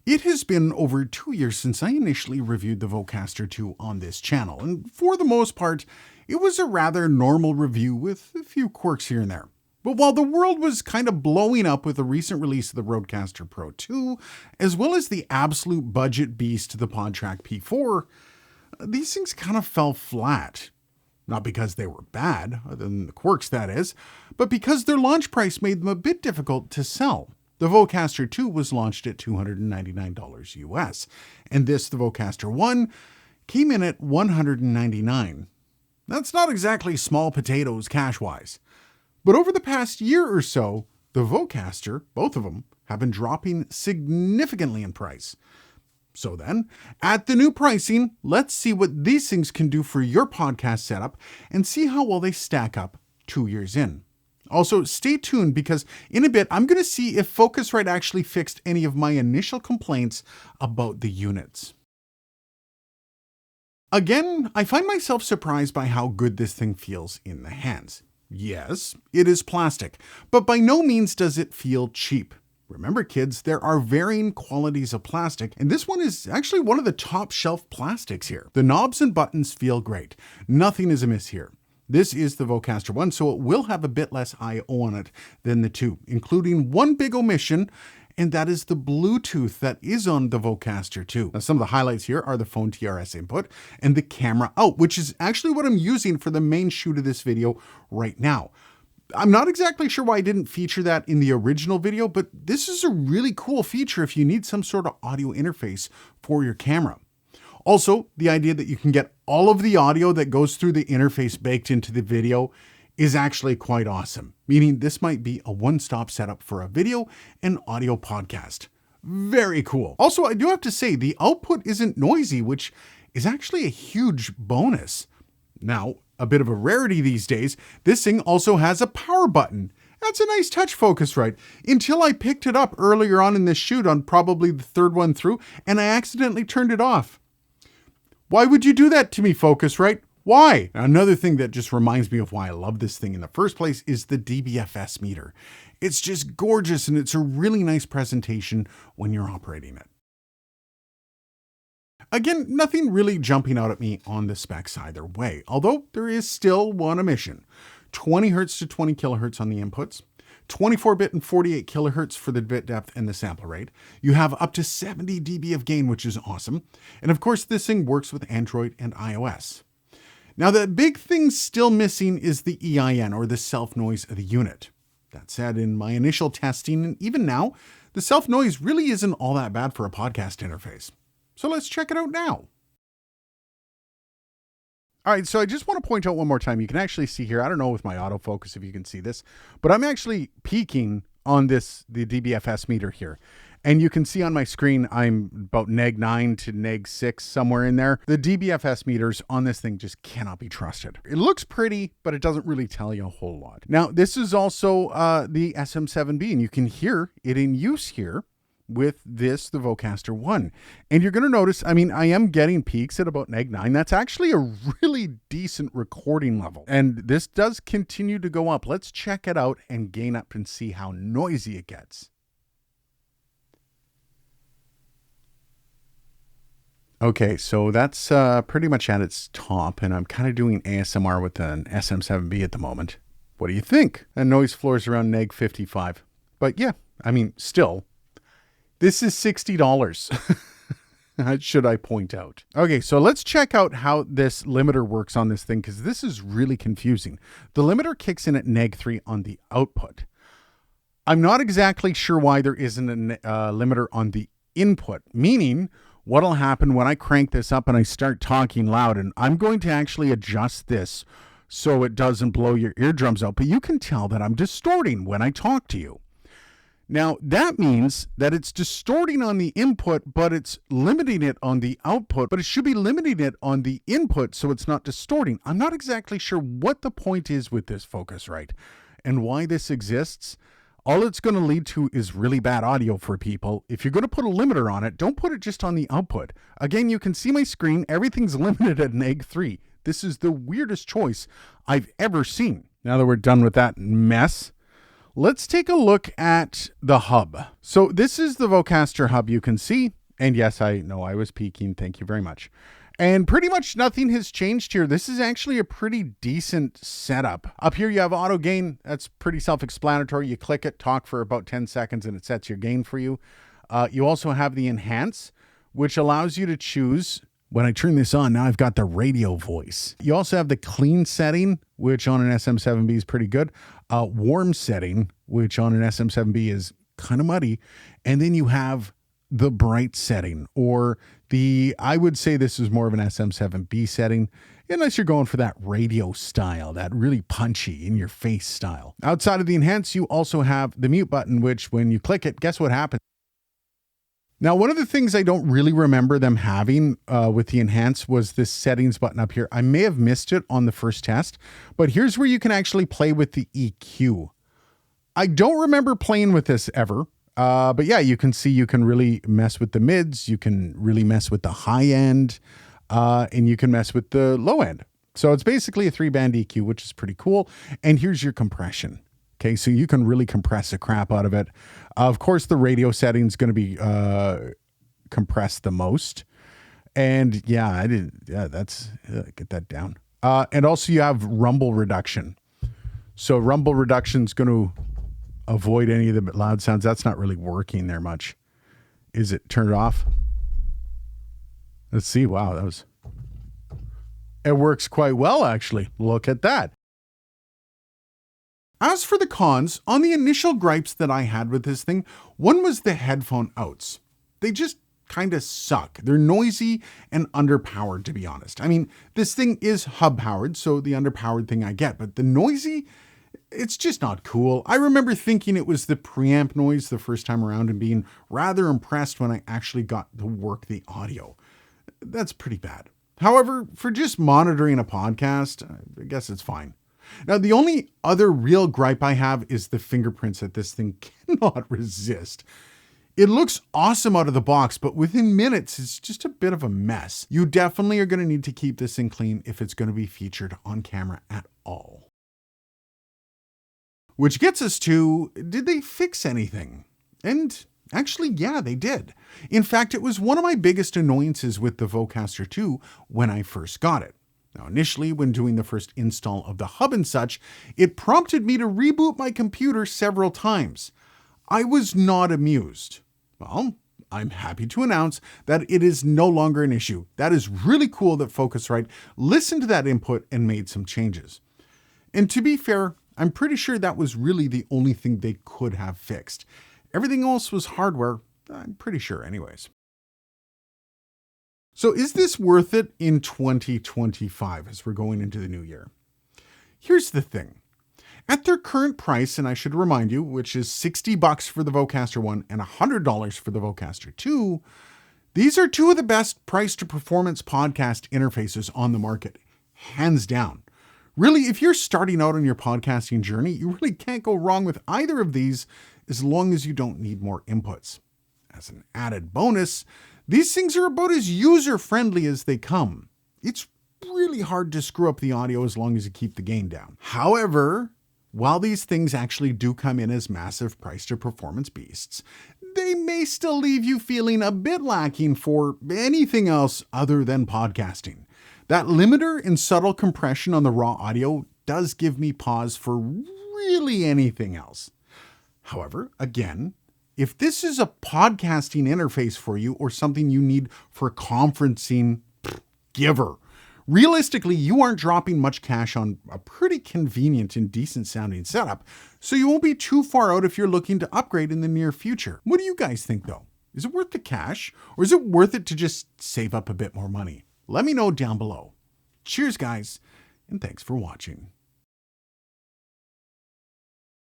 It has been over 2 years since I initially reviewed the Vocaster 2 on this channel, and for the most part, it was a rather normal review with a few quirks here and there. But while the world was kind of blowing up with the recent release of the Rodecaster Pro 2, as well as the absolute budget beast, the PodTrak P4, these things kind of fell flat. Not because they were bad, other than the quirks that is, but because their launch price made them a bit difficult to sell. The Vocaster 2 was launched at $299 US, and the Vocaster 1, came in at $199. That's not exactly small potatoes cash-wise. But over the past year or so, the Vocaster, both of them, have been dropping significantly in price. So then, at the new pricing, let's see what these things can do for your podcast setup and see how well they stack up 2 years in. Also, stay tuned because in a bit, I'm going to see if Focusrite actually fixed any of my initial complaints about the units. Again, I find myself surprised by how good this thing feels in the hands. Yes, it is plastic, but by no means does it feel cheap. Remember, kids, there are varying qualities of plastic, and this one is actually one of the top shelf plastics here. The knobs and buttons feel great. Nothing is amiss here. This is the Vocaster 1, so it will have a bit less I/O on it than the 2, including one big omission, and that is the Bluetooth that is on the Vocaster 2. Now, some of the highlights here are the phone TRS input and the camera out, which is actually what I'm using for the main shoot of this video right now. I'm not exactly sure why I didn't feature that in the original video, but this is a really cool feature if you need some sort of audio interface for your camera. Also, the idea that you can get all of the audio that goes through the interface baked into the video is actually quite awesome, meaning this might be a one-stop setup for a video and audio podcast. Very cool. Also, I do have to say the output isn't noisy, which is actually a huge bonus. Now, a bit of a rarity these days, this thing also has a power button. That's a nice touch, Focusrite, until I picked it up earlier on in this shoot on probably the third one through, and I accidentally turned it off. Why would you do that to me, Focusrite? Why? Another thing that just reminds me of why I love this thing in the first place is the DBFS meter. It's just gorgeous, and it's a really nice presentation when you're operating it. Again, nothing really jumping out at me on the specs either way, although there is still one omission. 20 Hz to 20 kHz on the inputs, 24-bit and 48 kHz for the bit depth and the sample rate. You have up to 70 dB of gain, which is awesome. And of course, this thing works with Android and iOS. Now, the big thing still missing is the EIN, or the self-noise of the unit. That said, in my initial testing, and even now, the self-noise really isn't all that bad for a podcast interface. So let's check it out now. All right, so I just want to point out one more time, you can actually see here, I don't know with my autofocus if you can see this, but I'm actually peaking on the DBFS meter here. And you can see on my screen, I'm about -9 to -6, somewhere in there. The DBFS meters on this thing just cannot be trusted. It looks pretty, but it doesn't really tell you a whole lot. Now, this is also the SM7B, and you can hear it in use here with the Vocaster 1. And you're going to notice, I mean, I am getting peaks at about -9. That's actually a really decent recording level. And this does continue to go up. Let's check it out and gain up and see how noisy it gets. Okay, so that's pretty much at its top, and I'm kind of doing ASMR with an SM7B at the moment. What do you think? And noise floor is around -55. But yeah, I mean, still, this is $60, should I point out. Okay, so let's check out how this limiter works on this thing, because this is really confusing. The limiter kicks in at -3 on the output. I'm not exactly sure why there isn't a limiter on the input, meaning what'll happen when I crank this up and I start talking loud, and I'm going to actually adjust this so it doesn't blow your eardrums out, but you can tell that I'm distorting when I talk to you. Now, that means that it's distorting on the input, but it's limiting it on the output, but it should be limiting it on the input so it's not distorting. I'm not exactly sure what the point is with this Focusrite and why this exists. All it's going to lead to is really bad audio for people. If you're going to put a limiter on it, don't put it just on the output. Again, you can see my screen. Everything's limited at -3. This is the weirdest choice I've ever seen. Now that we're done with that mess, let's take a look at the hub. So this is the Vocaster hub. You can see And yes, I know I was peeking. Thank you very much. And pretty much nothing has changed here. This is actually a pretty decent setup. Up here you have auto gain. That's pretty self-explanatory. You click it, talk for about 10 seconds, and it sets your gain for you. You also have the enhance, which allows you to choose. When I turn this on, now I've got the radio voice. You also have the clean setting, which on an SM7B is pretty good. Warm setting, which on an SM7B is kind of muddy. And then you have the bright setting, or I would say this is more of an SM7B setting, unless you're going for that radio style, that really punchy in your face style. Outside of the enhance, you also have the mute button, which when you click it, guess what happens? Now, one of the things I don't really remember them having with the enhance was this settings button up here. I may have missed it on the first test, but here's where you can actually play with the EQ. I don't remember playing with this ever. But yeah, you can see you can really mess with the mids, you can really mess with the high end, and you can mess with the low end. So it's basically a 3-band EQ, which is pretty cool. And here's your compression. Okay, so you can really compress the crap out of it. Of course, the radio setting is going to be compressed the most. And yeah, get that down. And also you have rumble reduction. So rumble reduction is going to avoid any of the loud sounds. That's not really working there much. Is it? Turn it off. Let's see. Wow, it works quite well, actually. Look at that. As for the cons, on the initial gripes that I had with this thing, one was the headphone outs. They just kind of suck. They're noisy and underpowered, to be honest. I mean, this thing is hub powered, so the underpowered thing I get, but the noisy, it's just not cool. I remember thinking it was the preamp noise the first time around and being rather impressed when I actually got to work the audio. That's pretty bad. However, for just monitoring a podcast, I guess it's fine. Now, the only other real gripe I have is the fingerprints that this thing cannot resist. It looks awesome out of the box, but within minutes, it's just a bit of a mess. You definitely are going to need to keep this thing clean if it's going to be featured on camera at all. Which gets us to, did they fix anything? And actually, yeah, they did. In fact, it was one of my biggest annoyances with the Vocaster 2 when I first got it. Now, initially, when doing the first install of the hub and such, it prompted me to reboot my computer several times. I was not amused. Well, I'm happy to announce that it is no longer an issue. That is really cool that Focusrite listened to that input and made some changes. And to be fair, I'm pretty sure that was really the only thing they could have fixed. Everything else was hardware, I'm pretty sure anyways. So is this worth it in 2025 as we're going into the new year? Here's the thing. At their current price, and I should remind you, which is $60 for the Vocaster 1 and $100 for the Vocaster 2, these are two of the best price to performance podcast interfaces on the market, hands down. Really, if you're starting out on your podcasting journey, you really can't go wrong with either of these as long as you don't need more inputs. As an added bonus, these things are about as user-friendly as they come. It's really hard to screw up the audio as long as you keep the gain down. However, while these things actually do come in as massive price to performance beasts, they may still leave you feeling a bit lacking for anything else other than podcasting. That limiter and subtle compression on the raw audio does give me pause for really anything else. However, again, if this is a podcasting interface for you or something you need for conferencing, giver. Realistically, you aren't dropping much cash on a pretty convenient and decent sounding setup, so you won't be too far out if you're looking to upgrade in the near future. What do you guys think though? Is it worth the cash, or is it worth it to just save up a bit more money? Let me know down below. Cheers guys, and thanks for watching.